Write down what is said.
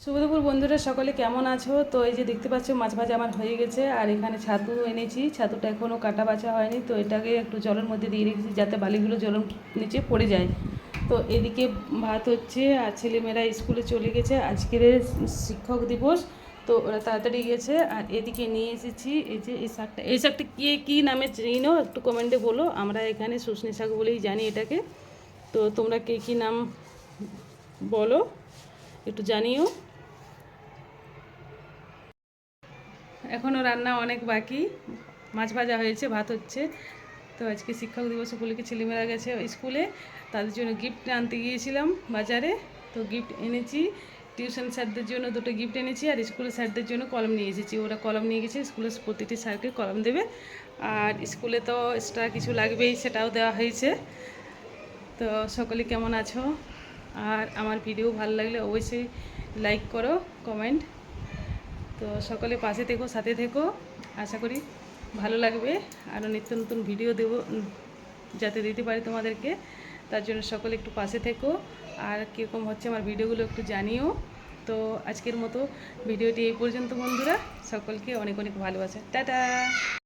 শুভ দুপুর বন্ধুরা, সকলে কেমন আছো? তো এই যে দেখতে পাচ্ছ মাছ ভাজা আমার হয়ে গেছে, আর এখানে ছাতু এনেছি। ছাতুটা এখনও কাটা বাছা হয়নি, তো এটাকে একটু জলের মধ্যে দিয়ে রেখেছি যাতে বালিগুলো জলের নিচে পড়ে যায়। তো এদিকে ভাত হচ্ছে, আর ছেলেমেয়েরা স্কুলে চলে গেছে, আজকের শিক্ষক দিবস, তো ওরা তাড়াতাড়ি গেছে। আর এদিকে নিয়ে এসেছি এই যে এই শাকটা কী নামে চিনো একটু কমেন্টে বলো। আমরা এখানে শুশনি শাক বলেই জানি এটাকে। তো তোমরা কে কী নাম বলো একটু জানিও। এখনও রান্না অনেক বাকি। মাছ ভাজা হয়েছে, ভাত হচ্ছে। তো আজকে শিক্ষক দিবস উপলক্ষে ছেলেমেয়েরা গেছে স্কুলে, তাদের জন্য গিফট আনতে গিয়েছিলাম বাজারে। তো গিফট এনেছি, টিউশন স্যারদের জন্য দুটো গিফট এনেছি, আর স্কুলের স্যারদের জন্য কলম নিয়ে এসেছি। ওরা কলম নিয়ে গেছে, স্কুলের প্রতিটি স্যারকে কলম দেবে। আর স্কুলে তো এক্সট্রা কিছু লাগবেই, সেটাও দেওয়া হয়েছে। তো সকলে কেমন আছো? আর আমার ভিডিও ভালো লাগলে অবশ্যই লাইক করো, কমেন্ট। তো সকলে পাশে থেকো, সাথে থেকো, আশা করি ভালো লাগবে। আরও নিত্য নতুন ভিডিও দেবো, যাতে দিতে পারি তোমাদেরকে। তার জন্য সকলে একটু পাশে থেকো, আর কীরকম হচ্ছে আমার ভিডিওগুলো একটু জানিও। তো আজকের মতো ভিডিওটি এই পর্যন্ত বন্ধুরা, সকলকে অনেক অনেক ভালোবাসা, টাটা।